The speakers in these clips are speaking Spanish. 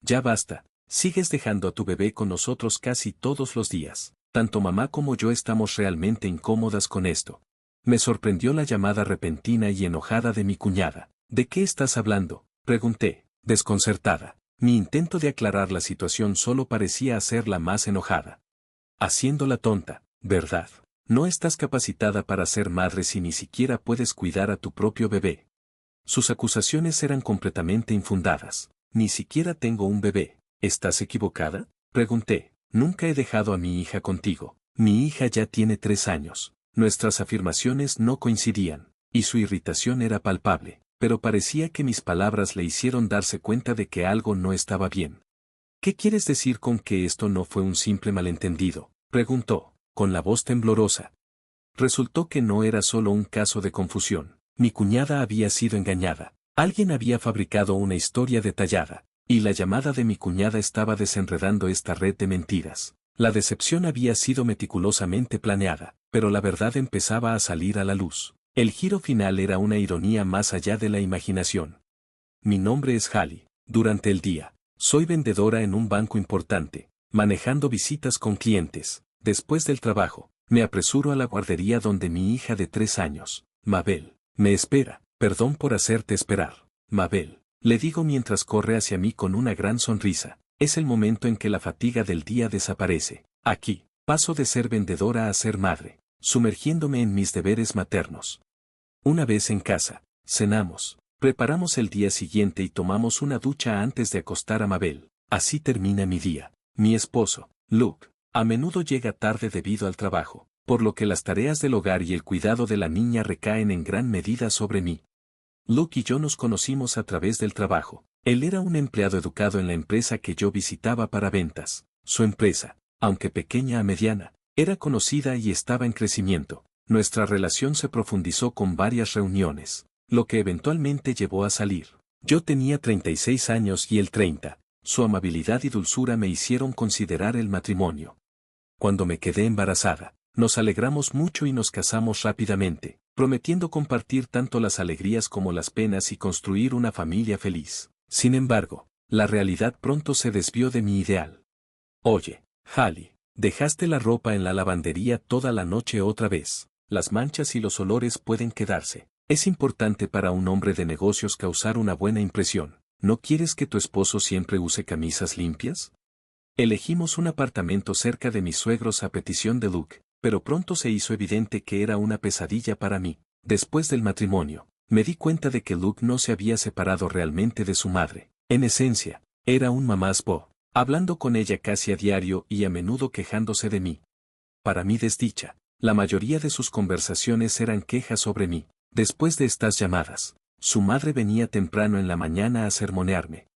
Ya basta, sigues dejando a tu bebé con nosotros casi todos los días. Tanto mamá como yo estamos realmente incómodas con esto. Me sorprendió la llamada repentina y enojada de mi cuñada. ¿De qué estás hablando?, pregunté, desconcertada. Mi intento de aclarar la situación solo parecía hacerla más enojada. Haciéndola tonta, ¿verdad? No estás capacitada para ser madre si ni siquiera puedes cuidar a tu propio bebé. Sus acusaciones eran completamente infundadas. Ni siquiera tengo un bebé. ¿Estás equivocada?, pregunté. Nunca he dejado a mi hija contigo. Mi hija ya tiene 3 años. Nuestras afirmaciones no coincidían, y su irritación era palpable, pero parecía que mis palabras le hicieron darse cuenta de que algo no estaba bien. ¿Qué quieres decir con que esto no fue un simple malentendido?, preguntó, con la voz temblorosa. Resultó que no era solo un caso de confusión. Mi cuñada había sido engañada. Alguien había fabricado una historia detallada, y la llamada de mi cuñada estaba desenredando esta red de mentiras. La decepción había sido meticulosamente planeada, pero la verdad empezaba a salir a la luz. El giro final era una ironía más allá de la imaginación. Mi nombre es Hallie. Durante el día, soy vendedora en un banco importante, manejando visitas con clientes. Después del trabajo, me apresuro a la guardería donde mi hija de 3 años, Mabel, me espera. Perdón por hacerte esperar, Mabel, le digo mientras corre hacia mí con una gran sonrisa. Es el momento en que la fatiga del día desaparece. Aquí, paso de ser vendedora a ser madre, sumergiéndome en mis deberes maternos. Una vez en casa, cenamos, preparamos el día siguiente y tomamos una ducha antes de acostar a Mabel. Así termina mi día. Mi esposo, Luke, a menudo llega tarde debido al trabajo, por lo que las tareas del hogar y el cuidado de la niña recaen en gran medida sobre mí. Luke y yo nos conocimos a través del trabajo. Él era un empleado educado en la empresa que yo visitaba para ventas. Su empresa, aunque pequeña a mediana, era conocida y estaba en crecimiento. Nuestra relación se profundizó con varias reuniones, lo que eventualmente llevó a salir. Yo tenía 36 años y él 30. Su amabilidad y dulzura me hicieron considerar el matrimonio. Cuando me quedé embarazada, nos alegramos mucho y nos casamos rápidamente, prometiendo compartir tanto las alegrías como las penas y construir una familia feliz. Sin embargo, la realidad pronto se desvió de mi ideal. Oye, Hallie, dejaste la ropa en la lavandería toda la noche otra vez. Las manchas y los olores pueden quedarse. Es importante para un hombre de negocios causar una buena impresión. ¿No quieres que tu esposo siempre use camisas limpias? Elegimos un apartamento cerca de mis suegros a petición de Luke, pero pronto se hizo evidente que era una pesadilla para mí. Después del matrimonio, me di cuenta de que Luke no se había separado realmente de su madre. En esencia, era un mamás boy, hablando con ella casi a diario y a menudo quejándose de mí. Para mi desdicha, la mayoría de sus conversaciones eran quejas sobre mí. Después de estas llamadas, su madre venía temprano en la mañana a sermonearme.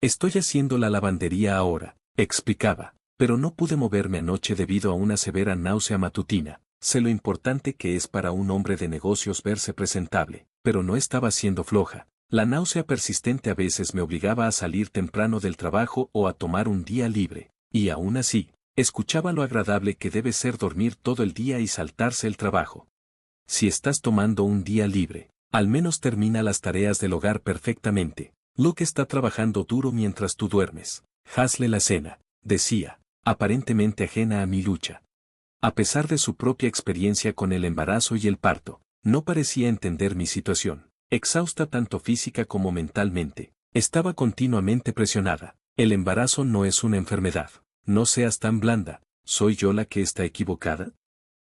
Estoy haciendo la lavandería ahora, explicaba, pero no pude moverme anoche debido a una severa náusea matutina. Sé lo importante que es para un hombre de negocios verse presentable, pero no estaba siendo floja. La náusea persistente a veces me obligaba a salir temprano del trabajo o a tomar un día libre, y aún así, escuchaba lo agradable que debe ser dormir todo el día y saltarse el trabajo. Si estás tomando un día libre, al menos termina las tareas del hogar perfectamente. Luke está trabajando duro mientras tú duermes. Hazle la cena, decía, aparentemente ajena a mi lucha. A pesar de su propia experiencia con el embarazo y el parto, no parecía entender mi situación. Exhausta tanto física como mentalmente, estaba continuamente presionada. El embarazo no es una enfermedad. No seas tan blanda. ¿Soy yo la que está equivocada?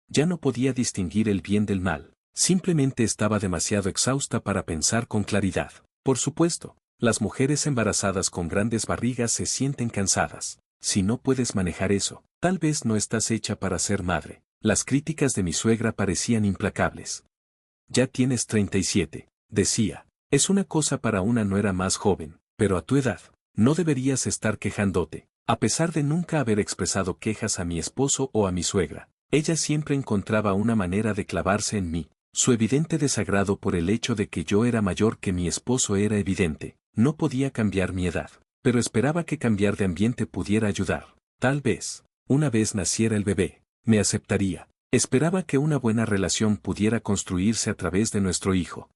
Ya no podía distinguir el bien del mal. Simplemente estaba demasiado exhausta para pensar con claridad. Por supuesto, las mujeres embarazadas con grandes barrigas se sienten cansadas. Si no puedes manejar eso, tal vez no estás hecha para ser madre. Las críticas de mi suegra parecían implacables. Ya tienes 37, decía. Es una cosa para una nuera más joven, pero a tu edad, no deberías estar quejándote. A pesar de nunca haber expresado quejas a mi esposo o a mi suegra, ella siempre encontraba una manera de clavarse en mí. Su evidente desagrado por el hecho de que yo era mayor que mi esposo era evidente. No podía cambiar mi edad, pero esperaba que cambiar de ambiente pudiera ayudar. Tal vez, una vez naciera el bebé, me aceptaría. Esperaba que una buena relación pudiera construirse a través de nuestro hijo.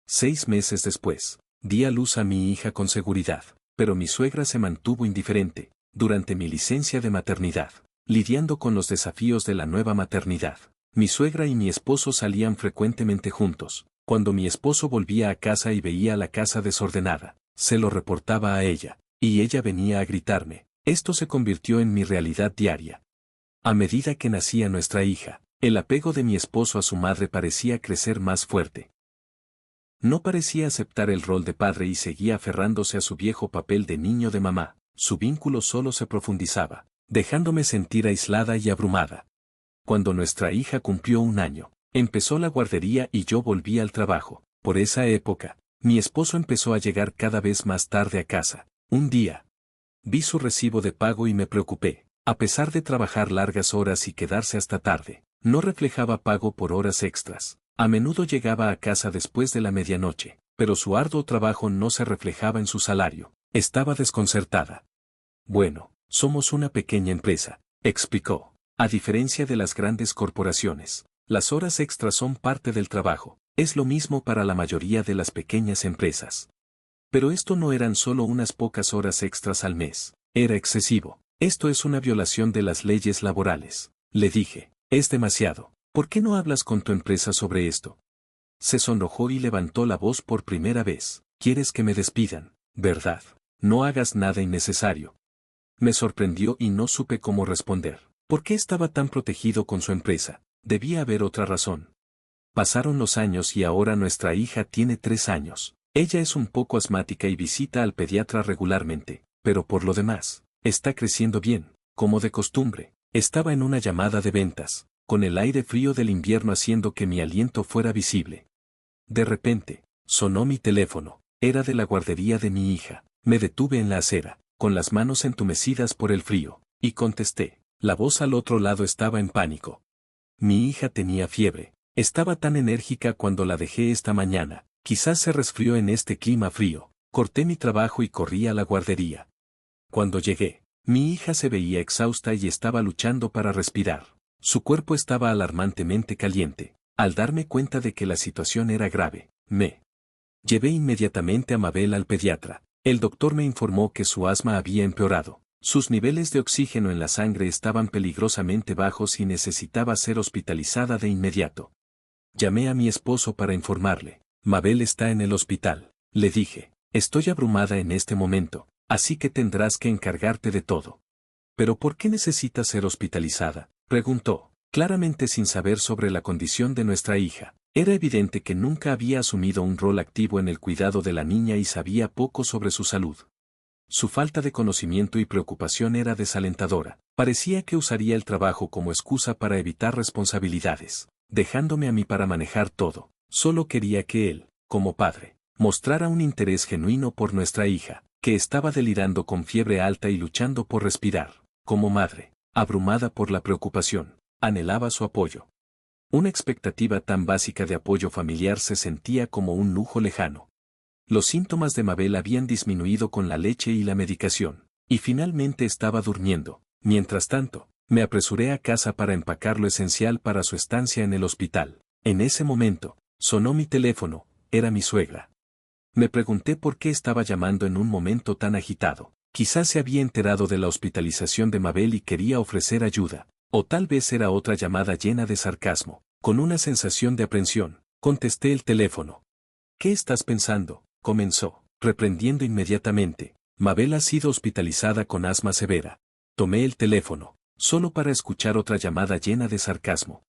6 meses después, di a luz a mi hija con seguridad. pero mi suegra se mantuvo indiferente, durante mi licencia de maternidad, lidiando con los desafíos de la nueva maternidad. Mi suegra y mi esposo salían frecuentemente juntos. Cuando mi esposo volvía a casa y veía la casa desordenada, se lo reportaba a ella, y ella venía a gritarme. Esto se convirtió en mi realidad diaria. A medida que nacía nuestra hija, el apego de mi esposo a su madre parecía crecer más fuerte. No parecía aceptar el rol de padre y seguía aferrándose a su viejo papel de niño de mamá. Su vínculo solo se profundizaba, dejándome sentir aislada y abrumada. Cuando nuestra hija cumplió 1 año, empezó la guardería y yo volví al trabajo. Por esa época, mi esposo empezó a llegar cada vez más tarde a casa. Un día, vi su recibo de pago y me preocupé. A pesar de trabajar largas horas y quedarse hasta tarde, no reflejaba pago por horas extras. A menudo llegaba a casa después de la medianoche, pero su arduo trabajo no se reflejaba en su salario. Estaba desconcertada. Bueno, somos una pequeña empresa, explicó. A diferencia de las grandes corporaciones, las horas extras son parte del trabajo. Es lo mismo para la mayoría de las pequeñas empresas. Pero esto no eran solo unas pocas horas extras al mes. Era excesivo. Esto es una violación de las leyes laborales. Le dije, es demasiado. ¿Por qué no hablas con tu empresa sobre esto? Se sonrojó y levantó la voz por primera vez. ¿Quieres que me despidan? ¿Verdad? No hagas nada innecesario. Me sorprendió y no supe cómo responder. ¿Por qué estaba tan protegido con su empresa? Debía haber otra razón. Pasaron los años y ahora nuestra hija tiene 3 años. Ella es un poco asmática y visita al pediatra regularmente, pero por lo demás, está creciendo bien, como de costumbre. Estaba en una llamada de ventas, con el aire frío del invierno haciendo que mi aliento fuera visible. De repente, sonó mi teléfono. Era de la guardería de mi hija. Me detuve en la acera, con las manos entumecidas por el frío, y contesté. La voz al otro lado estaba en pánico. Mi hija tenía fiebre. Estaba tan enérgica cuando la dejé esta mañana. Quizás se resfrió en este clima frío. Corté mi trabajo y corrí a la guardería. Cuando llegué, mi hija se veía exhausta y estaba luchando para respirar. Su cuerpo estaba alarmantemente caliente. Al darme cuenta de que la situación era grave, me llevé inmediatamente a Mabel al pediatra. El doctor me informó que su asma había empeorado. Sus niveles de oxígeno en la sangre estaban peligrosamente bajos y necesitaba ser hospitalizada de inmediato. Llamé a mi esposo para informarle. Mabel está en el hospital. Le dije, estoy abrumada en este momento, así que tendrás que encargarte de todo. ¿Pero por qué necesita ser hospitalizada?, preguntó, claramente sin saber sobre la condición de nuestra hija. Era evidente que nunca había asumido un rol activo en el cuidado de la niña y sabía poco sobre su salud. Su falta de conocimiento y preocupación era desalentadora. Parecía que usaría el trabajo como excusa para evitar responsabilidades, dejándome a mí para manejar todo. Solo quería que él, como padre, mostrara un interés genuino por nuestra hija, que estaba delirando con fiebre alta y luchando por respirar. Como madre, abrumada por la preocupación, anhelaba su apoyo. Una expectativa tan básica de apoyo familiar se sentía como un lujo lejano. Los síntomas de Mabel habían disminuido con la leche y la medicación, y finalmente estaba durmiendo. Mientras tanto, me apresuré a casa para empacar lo esencial para su estancia en el hospital. En ese momento, sonó mi teléfono. Era mi suegra. Me pregunté por qué estaba llamando en un momento tan agitado. Quizás se había enterado de la hospitalización de Mabel y quería ofrecer ayuda, o tal vez era otra llamada llena de sarcasmo. Con una sensación de aprensión, contesté el teléfono. ¿Qué estás pensando?, comenzó, reprendiendo inmediatamente. Mabel ha sido hospitalizada con asma severa. Tomé el teléfono, solo para escuchar otra llamada llena de sarcasmo.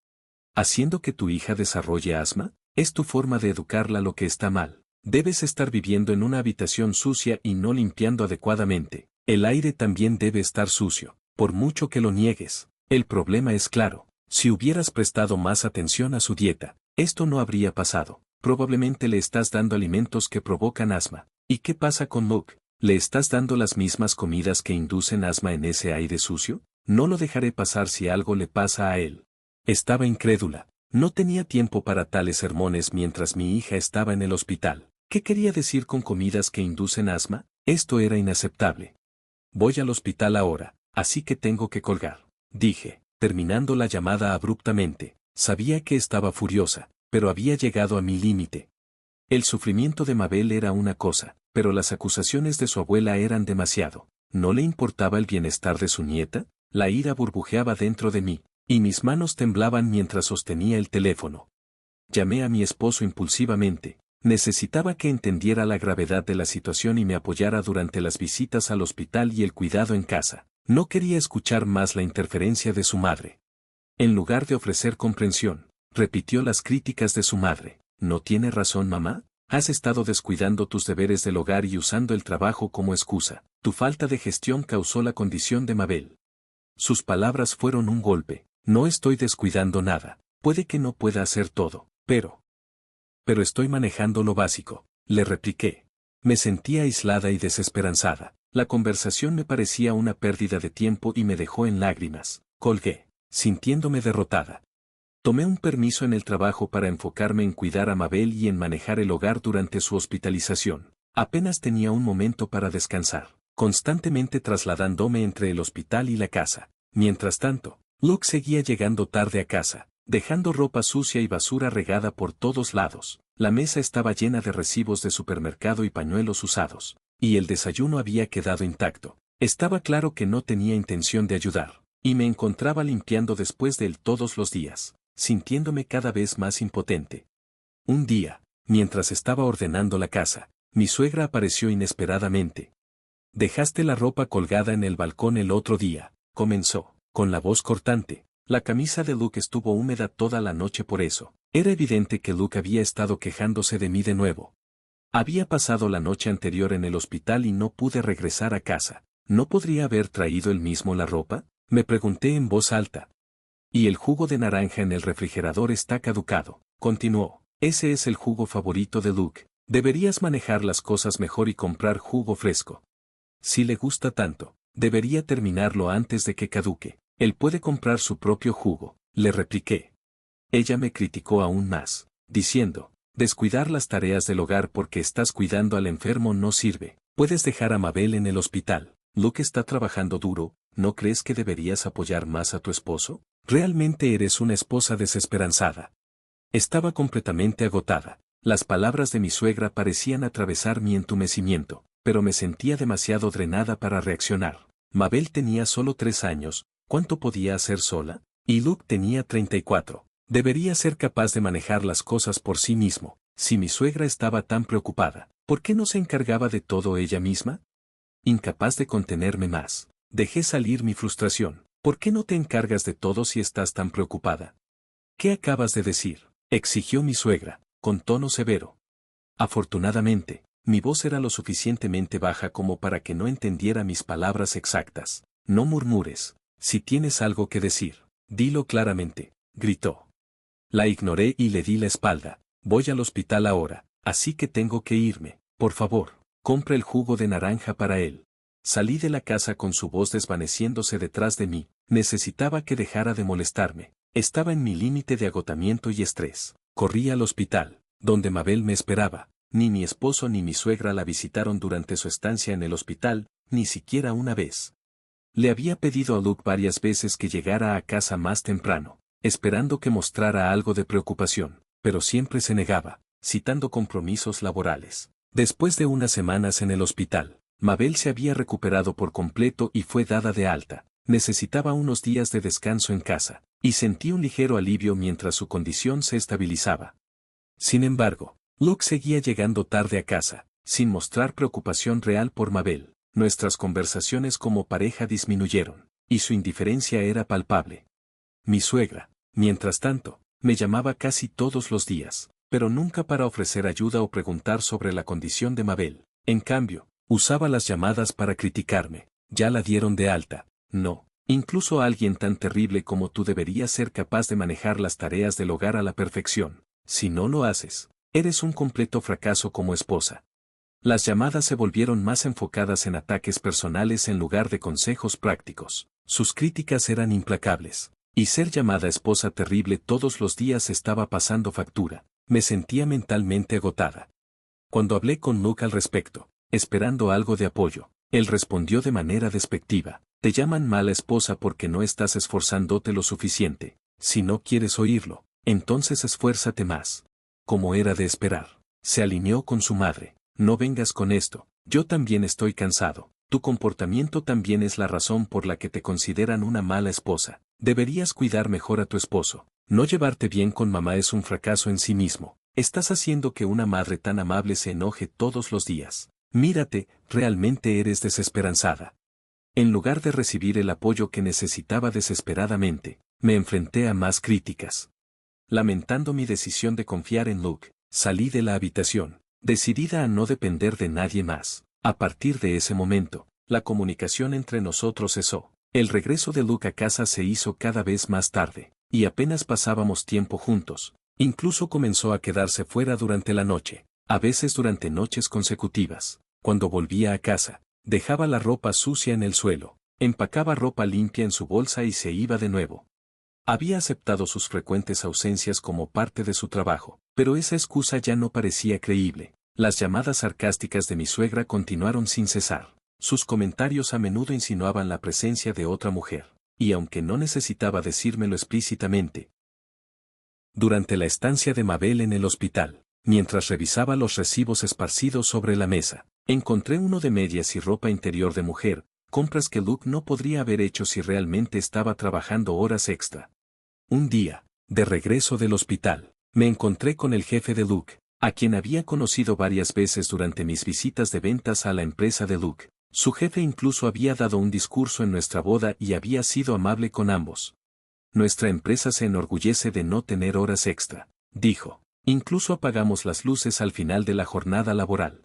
¿Haciendo que tu hija desarrolle asma? Es tu forma de educarla lo que está mal. Debes estar viviendo en una habitación sucia y no limpiando adecuadamente. El aire también debe estar sucio, por mucho que lo niegues. El problema es claro. Si hubieras prestado más atención a su dieta, esto no habría pasado. Probablemente le estás dando alimentos que provocan asma. ¿Y qué pasa con Luke? ¿Le estás dando las mismas comidas que inducen asma en ese aire sucio? No lo dejaré pasar si algo le pasa a él. Estaba incrédula. No tenía tiempo para tales sermones mientras mi hija estaba en el hospital. ¿Qué quería decir con comidas que inducen asma? Esto era inaceptable. Voy al hospital ahora, así que tengo que colgar, dije, terminando la llamada abruptamente. Sabía que estaba furiosa, pero había llegado a mi límite. El sufrimiento de Mabel era una cosa, pero las acusaciones de su abuela eran demasiado. ¿No le importaba el bienestar de su nieta? La ira burbujeaba dentro de mí, y mis manos temblaban mientras sostenía el teléfono. Llamé a mi esposo impulsivamente. Necesitaba que entendiera la gravedad de la situación y me apoyara durante las visitas al hospital y el cuidado en casa. No quería escuchar más la interferencia de su madre. En lugar de ofrecer comprensión, repitió las críticas de su madre. ¿No tiene razón, mamá? Has estado descuidando tus deberes del hogar y usando el trabajo como excusa. Tu falta de gestión causó la condición de Mabel. Sus palabras fueron un golpe. No estoy descuidando nada. Puede que no pueda hacer todo, pero estoy manejando lo básico, le repliqué. Me sentía aislada y desesperanzada. La conversación me parecía una pérdida de tiempo y me dejó en lágrimas. Colgué, sintiéndome derrotada. Tomé un permiso en el trabajo para enfocarme en cuidar a Mabel y en manejar el hogar durante su hospitalización. Apenas tenía un momento para descansar, constantemente trasladándome entre el hospital y la casa. Mientras tanto, Luke seguía llegando tarde a casa, dejando ropa sucia y basura regada por todos lados. La mesa estaba llena de recibos de supermercado y pañuelos usados, y el desayuno había quedado intacto. Estaba claro que no tenía intención de ayudar, y me encontraba limpiando después de él todos los días, sintiéndome cada vez más impotente. Un día, mientras estaba ordenando la casa, mi suegra apareció inesperadamente. «Dejaste la ropa colgada en el balcón el otro día», comenzó, con la voz cortante. La camisa de Luke estuvo húmeda toda la noche por eso. Era evidente que Luke había estado quejándose de mí de nuevo. Había pasado la noche anterior en el hospital y no pude regresar a casa. ¿No podría haber traído él mismo la ropa?, me pregunté en voz alta. Y el jugo de naranja en el refrigerador está caducado, continuó. Ese es el jugo favorito de Luke. Deberías manejar las cosas mejor y comprar jugo fresco. Si le gusta tanto, debería terminarlo antes de que caduque. Él puede comprar su propio jugo, le repliqué. Ella me criticó aún más, diciendo, descuidar las tareas del hogar porque estás cuidando al enfermo no sirve. Puedes dejar a Mabel en el hospital. Luke está trabajando duro, ¿no crees que deberías apoyar más a tu esposo? Realmente eres una esposa desesperanzada. Estaba completamente agotada. Las palabras de mi suegra parecían atravesar mi entumecimiento, pero me sentía demasiado drenada para reaccionar. Mabel tenía solo 3 años, ¿cuánto podía hacer sola? Y Luke tenía 34. Debería ser capaz de manejar las cosas por sí mismo. Si mi suegra estaba tan preocupada, ¿por qué no se encargaba de todo ella misma? Incapaz de contenerme más, dejé salir mi frustración. ¿Por qué no te encargas de todo si estás tan preocupada? ¿Qué acabas de decir?, exigió mi suegra, con tono severo. Afortunadamente, mi voz era lo suficientemente baja como para que no entendiera mis palabras exactas. No murmures. Si tienes algo que decir, dilo claramente, gritó. La ignoré y le di la espalda. Voy al hospital ahora, así que tengo que irme. Por favor, compra el jugo de naranja para él. Salí de la casa con su voz desvaneciéndose detrás de mí. Necesitaba que dejara de molestarme. Estaba en mi límite de agotamiento y estrés. Corrí al hospital, donde Mabel me esperaba. Ni mi esposo ni mi suegra la visitaron durante su estancia en el hospital, ni siquiera una vez. Le había pedido a Luke varias veces que llegara a casa más temprano, esperando que mostrara algo de preocupación, pero siempre se negaba, citando compromisos laborales. Después de unas semanas en el hospital, Mabel se había recuperado por completo y fue dada de alta. Necesitaba unos días de descanso en casa, y sentí un ligero alivio mientras su condición se estabilizaba. Sin embargo, Luke seguía llegando tarde a casa, sin mostrar preocupación real por Mabel. Nuestras conversaciones como pareja disminuyeron, y su indiferencia era palpable. Mi suegra, mientras tanto, me llamaba casi todos los días, pero nunca para ofrecer ayuda o preguntar sobre la condición de Mabel. En cambio, usaba las llamadas para criticarme. Ya la dieron de alta. No, incluso alguien tan terrible como tú debería ser capaz de manejar las tareas del hogar a la perfección. Si no lo haces, eres un completo fracaso como esposa. Las llamadas se volvieron más enfocadas en ataques personales en lugar de consejos prácticos. Sus críticas eran implacables, y ser llamada esposa terrible todos los días estaba pasando factura. Me sentía mentalmente agotada. Cuando hablé con Luke al respecto, esperando algo de apoyo, él respondió de manera despectiva. Te llaman mala esposa porque no estás esforzándote lo suficiente. Si no quieres oírlo, entonces esfuérzate más. Como era de esperar, se alineó con su madre. no vengas con esto, yo también estoy cansado. Tu comportamiento también es la razón por la que te consideran una mala esposa. Deberías cuidar mejor a tu esposo. No llevarte bien con mamá es un fracaso en sí mismo. Estás haciendo que una madre tan amable se enoje todos los días. Mírate, realmente eres desesperanzada. En lugar de recibir el apoyo que necesitaba desesperadamente, me enfrenté a más críticas. Lamentando mi decisión de confiar en Luke, salí de la habitación, decidida a no depender de nadie más. A partir de ese momento, la comunicación entre nosotros cesó. El regreso de Luke a casa se hizo cada vez más tarde, y apenas pasábamos tiempo juntos. Incluso comenzó a quedarse fuera durante la noche, a veces durante noches consecutivas. Cuando volvía a casa, dejaba la ropa sucia en el suelo, empacaba ropa limpia en su bolsa y se iba de nuevo. Había aceptado sus frecuentes ausencias como parte de su trabajo, pero esa excusa ya no parecía creíble. Las llamadas sarcásticas de mi suegra continuaron sin cesar. Sus comentarios a menudo insinuaban la presencia de otra mujer, y aunque no necesitaba decírmelo explícitamente. Durante la estancia de Mabel en el hospital, mientras revisaba los recibos esparcidos sobre la mesa, encontré uno de medias y ropa interior de mujer, compras que Luke no podría haber hecho si realmente estaba trabajando horas extra. Un día, de regreso del hospital, me encontré con el jefe de Luke, a quien había conocido varias veces durante mis visitas de ventas a la empresa de Luke. Su jefe incluso había dado un discurso en nuestra boda y había sido amable con ambos. Nuestra empresa se enorgullece de no tener horas extra, dijo. Incluso apagamos las luces al final de la jornada laboral.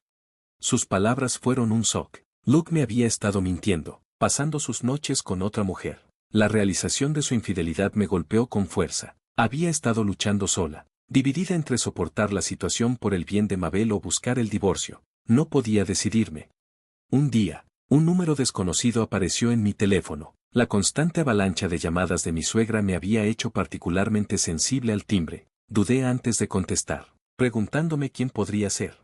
Sus palabras fueron un shock. Luke me había estado mintiendo, pasando sus noches con otra mujer. La realización de su infidelidad me golpeó con fuerza. Había estado luchando sola, dividida entre soportar la situación por el bien de Mabel o buscar el divorcio. No podía decidirme. Un día, un número desconocido apareció en mi teléfono. La constante avalancha de llamadas de mi suegra me había hecho particularmente sensible al timbre. Dudé antes de contestar, preguntándome quién podría ser.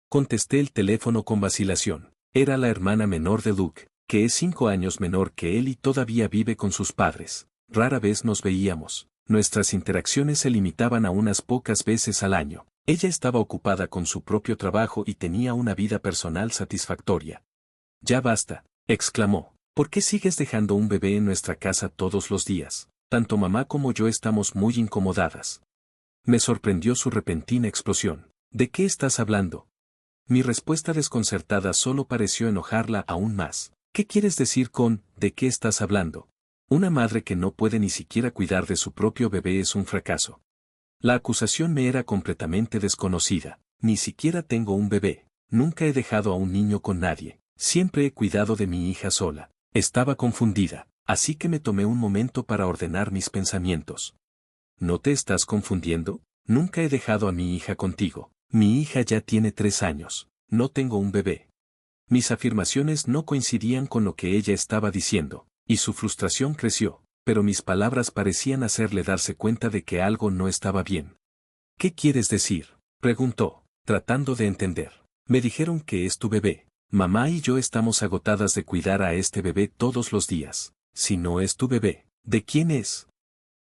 Contesté el teléfono con vacilación. Era la hermana menor de Luke, que es 5 años menor que él y todavía vive con sus padres. Rara vez nos veíamos. Nuestras interacciones se limitaban a unas pocas veces al año. Ella estaba ocupada con su propio trabajo y tenía una vida personal satisfactoria. Ya basta, exclamó. ¿Por qué sigues dejando un bebé en nuestra casa todos los días? Tanto mamá como yo estamos muy incomodadas. Me sorprendió su repentina explosión. ¿De qué estás hablando? Mi respuesta desconcertada solo pareció enojarla aún más. ¿Qué quieres decir con ¿de qué estás hablando? Una madre que no puede ni siquiera cuidar de su propio bebé es un fracaso. La acusación me era completamente desconocida. Ni siquiera tengo un bebé. Nunca he dejado a un niño con nadie. Siempre he cuidado de mi hija sola. Estaba confundida, así que me tomé un momento para ordenar mis pensamientos. ¿No te estás confundiendo? Nunca he dejado a mi hija contigo. Mi hija ya tiene 3 años. No tengo un bebé. Mis afirmaciones no coincidían con lo que ella estaba diciendo, y su frustración creció, pero mis palabras parecían hacerle darse cuenta de que algo no estaba bien. ¿Qué quieres decir?, preguntó, tratando de entender. Me dijeron que es tu bebé. Mamá y yo estamos agotadas de cuidar a este bebé todos los días. Si no es tu bebé, ¿de quién es?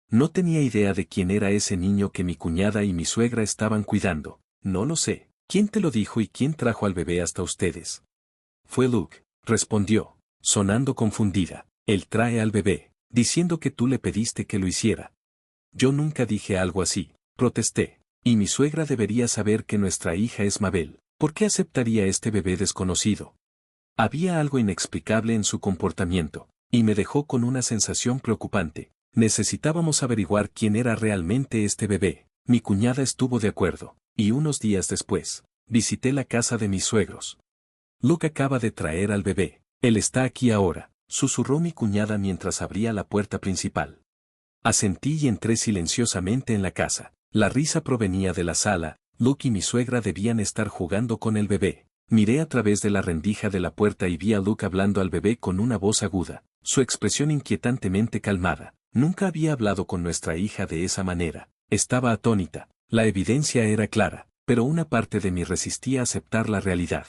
No tenía idea de quién era ese niño que mi cuñada y mi suegra estaban cuidando. No lo sé. ¿Quién te lo dijo y quién trajo al bebé hasta ustedes? Fue Luke, respondió, sonando confundida. Él trae al bebé, diciendo que tú le pediste que lo hiciera. Yo nunca dije algo así, protesté. Y mi suegra debería saber que nuestra hija es Mabel. ¿Por qué aceptaría este bebé desconocido? Había algo inexplicable en su comportamiento, y me dejó con una sensación preocupante. Necesitábamos averiguar quién era realmente este bebé. Mi cuñada estuvo de acuerdo, y unos días después, visité la casa de mis suegros. Luke acaba de traer al bebé. Él está aquí ahora, susurró mi cuñada mientras abría la puerta principal. Asentí y entré silenciosamente en la casa. La risa provenía de la sala. Luke y mi suegra debían estar jugando con el bebé. Miré a través de la rendija de la puerta y vi a Luke hablando al bebé con una voz aguda, su expresión inquietantemente calmada. Nunca había hablado con nuestra hija de esa manera. Estaba atónita. La evidencia era clara, pero una parte de mí resistía a aceptar la realidad.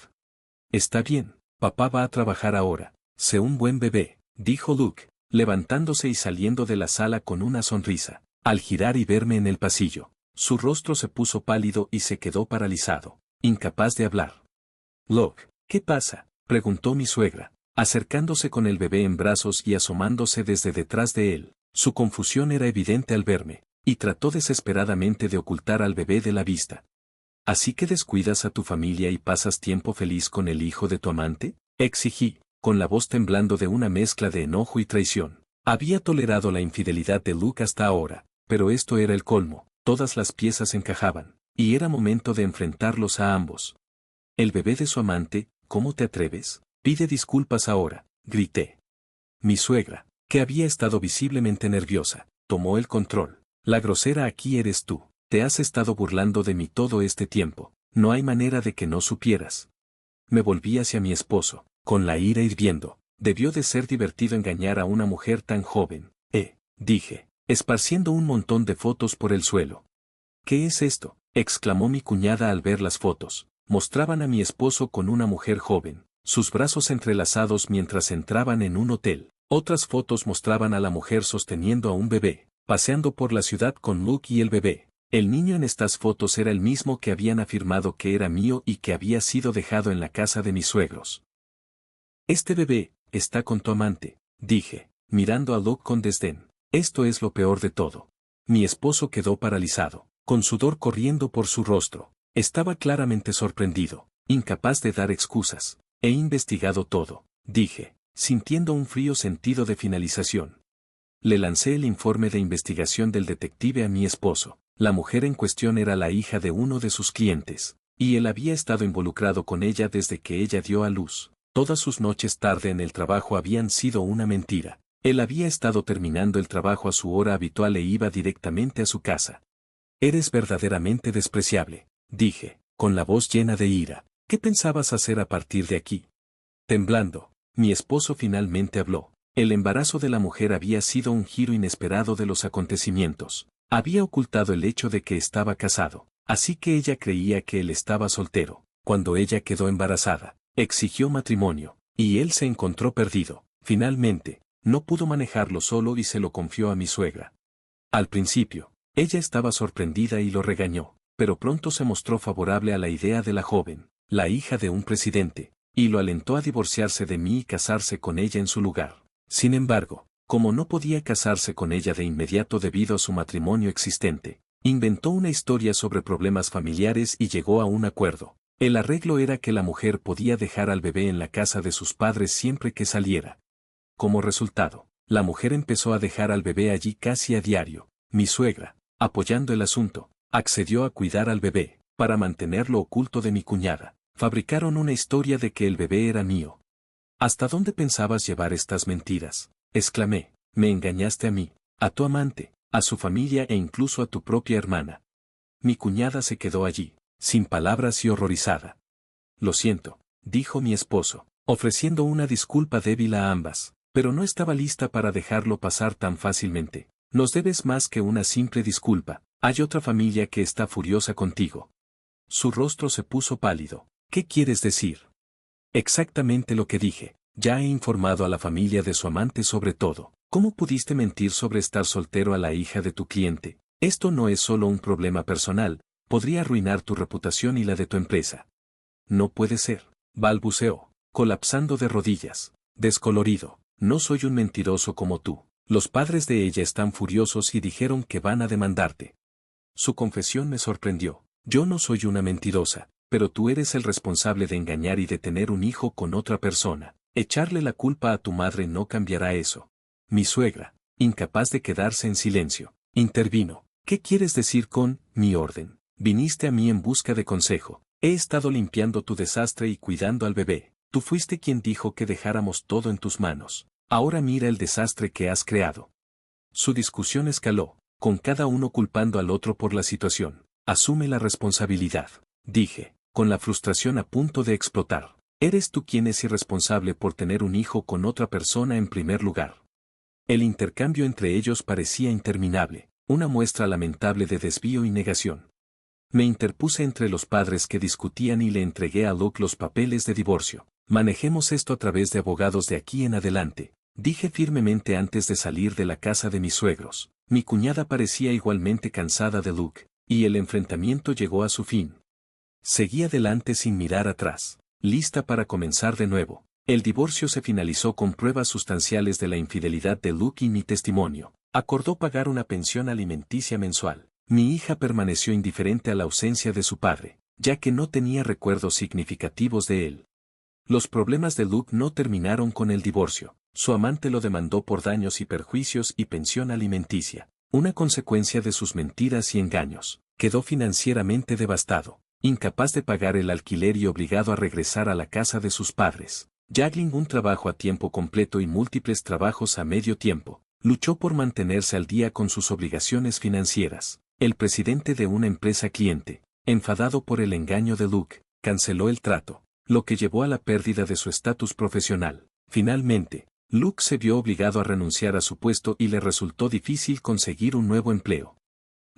Está bien, papá va a trabajar ahora. Sé un buen bebé, dijo Luke, levantándose y saliendo de la sala con una sonrisa. Al girar y verme en el pasillo, su rostro se puso pálido y se quedó paralizado, incapaz de hablar. Luke, ¿qué pasa?, preguntó mi suegra, acercándose con el bebé en brazos y asomándose desde detrás de él. Su confusión era evidente al verme, y trató desesperadamente de ocultar al bebé de la vista. ¿Así que descuidas a tu familia y pasas tiempo feliz con el hijo de tu amante?, exigí, con la voz temblando de una mezcla de enojo y traición. Había tolerado la infidelidad de Luke hasta ahora, pero esto era el colmo, todas las piezas encajaban, y era momento de enfrentarlos a ambos. El bebé de su amante, ¿cómo te atreves? Pide disculpas ahora, grité. Mi suegra, que había estado visiblemente nerviosa, tomó el control. La grosera aquí eres tú. Te has estado burlando de mí todo este tiempo. No hay manera de que no supieras. Me volví hacia mi esposo, con la ira hirviendo. Debió de ser divertido engañar a una mujer tan joven. Dije, esparciendo un montón de fotos por el suelo. ¿Qué es esto?, exclamó mi cuñada al ver las fotos. Mostraban a mi esposo con una mujer joven, sus brazos entrelazados mientras entraban en un hotel. Otras fotos mostraban a la mujer sosteniendo a un bebé, paseando por la ciudad con Luke y el bebé. El niño en estas fotos era el mismo que habían afirmado que era mío y que había sido dejado en la casa de mis suegros. Este bebé está con tu amante, dije, mirando a Luke con desdén. Esto es lo peor de todo. Mi esposo quedó paralizado, con sudor corriendo por su rostro. Estaba claramente sorprendido, incapaz de dar excusas. He investigado todo, dije, sintiendo un frío sentido de finalización. Le lancé el informe de investigación del detective a mi esposo. La mujer en cuestión era la hija de uno de sus clientes, y él había estado involucrado con ella desde que ella dio a luz. Todas sus noches tarde en el trabajo habían sido una mentira. Él había estado terminando el trabajo a su hora habitual e iba directamente a su casa. Eres verdaderamente despreciable, dije, con la voz llena de ira. ¿Qué pensabas hacer a partir de aquí? Temblando, mi esposo finalmente habló. El embarazo de la mujer había sido un giro inesperado de los acontecimientos. Había ocultado el hecho de que estaba casado, así que ella creía que él estaba soltero. Cuando ella quedó embarazada, exigió matrimonio, y él se encontró perdido. Finalmente, no pudo manejarlo solo y se lo confió a mi suegra. Al principio, ella estaba sorprendida y lo regañó, pero pronto se mostró favorable a la idea de la joven, la hija de un presidente, y lo alentó a divorciarse de mí y casarse con ella en su lugar. Sin embargo, como no podía casarse con ella de inmediato debido a su matrimonio existente, inventó una historia sobre problemas familiares y llegó a un acuerdo. El arreglo era que la mujer podía dejar al bebé en la casa de sus padres siempre que saliera. Como resultado, la mujer empezó a dejar al bebé allí casi a diario. Mi suegra, apoyando el asunto, accedió a cuidar al bebé, para mantenerlo oculto de mi cuñada. Fabricaron una historia de que el bebé era mío. ¿Hasta dónde pensabas llevar estas mentiras?, exclamé. Me engañaste a mí, a tu amante, a su familia e incluso a tu propia hermana. Mi cuñada se quedó allí, sin palabras y horrorizada. Lo siento, dijo mi esposo, ofreciendo una disculpa débil a ambas, pero no estaba lista para dejarlo pasar tan fácilmente. Nos debes más que una simple disculpa. Hay otra familia que está furiosa contigo. Su rostro se puso pálido. ¿Qué quieres decir? Exactamente lo que dije. Ya he informado a la familia de su amante sobre todo. ¿Cómo pudiste mentir sobre estar soltero a la hija de tu cliente? Esto no es solo un problema personal, podría arruinar tu reputación y la de tu empresa. No puede ser, balbuceó, colapsando de rodillas, descolorido. No soy un mentiroso como tú. Los padres de ella están furiosos y dijeron que van a demandarte. Su confesión me sorprendió. Yo no soy una mentirosa, pero tú eres el responsable de engañar y de tener un hijo con otra persona. Echarle la culpa a tu madre no cambiará eso. Mi suegra, incapaz de quedarse en silencio, intervino. ¿Qué quieres decir con mi orden? Viniste a mí en busca de consejo. He estado limpiando tu desastre y cuidando al bebé. Tú fuiste quien dijo que dejáramos todo en tus manos. Ahora mira el desastre que has creado. Su discusión escaló, con cada uno culpando al otro por la situación. Asume la responsabilidad, dije, con la frustración a punto de explotar. Eres tú quien es irresponsable por tener un hijo con otra persona en primer lugar. El intercambio entre ellos parecía interminable, una muestra lamentable de desvío y negación. Me interpuse entre los padres que discutían y le entregué a Luke los papeles de divorcio. Manejemos esto a través de abogados de aquí en adelante, dije firmemente antes de salir de la casa de mis suegros. Mi cuñada parecía igualmente cansada de Luke, y el enfrentamiento llegó a su fin. Seguí adelante sin mirar atrás. lista para comenzar de nuevo. El divorcio se finalizó con pruebas sustanciales de la infidelidad de Luke y mi testimonio. Acordó pagar una pensión alimenticia mensual. Mi hija permaneció indiferente a la ausencia de su padre, ya que no tenía recuerdos significativos de él. Los problemas de Luke no terminaron con el divorcio. Su amante lo demandó por daños y perjuicios y pensión alimenticia, una consecuencia de sus mentiras y engaños. Quedó financieramente devastado, incapaz de pagar el alquiler y obligado a regresar a la casa de sus padres. Juggling un trabajo a tiempo completo y múltiples trabajos a medio tiempo, luchó por mantenerse al día con sus obligaciones financieras. El presidente de una empresa cliente, enfadado por el engaño de Luke, canceló el trato, lo que llevó a la pérdida de su estatus profesional. Finalmente, Luke se vio obligado a renunciar a su puesto y le resultó difícil conseguir un nuevo empleo.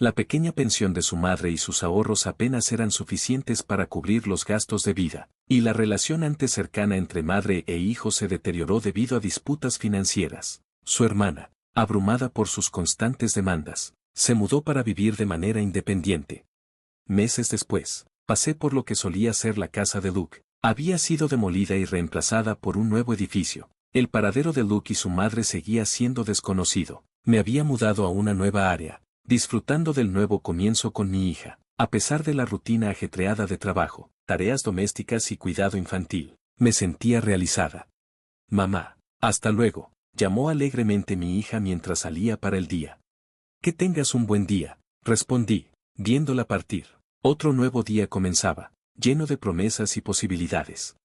La pequeña pensión de su madre y sus ahorros apenas eran suficientes para cubrir los gastos de vida, y la relación antes cercana entre madre e hijo se deterioró debido a disputas financieras. Su hermana, abrumada por sus constantes demandas, se mudó para vivir de manera independiente. Meses después, pasé por lo que solía ser la casa de Luke. Había sido demolida y reemplazada por un nuevo edificio. El paradero de Luke y su madre seguía siendo desconocido. Me había mudado a una nueva área, disfrutando del nuevo comienzo con mi hija. A pesar de la rutina ajetreada de trabajo, tareas domésticas y cuidado infantil, me sentía realizada. Mamá, hasta luego, llamó alegremente mi hija mientras salía para el día. Que tengas un buen día, respondí, viéndola partir. Otro nuevo día comenzaba, lleno de promesas y posibilidades.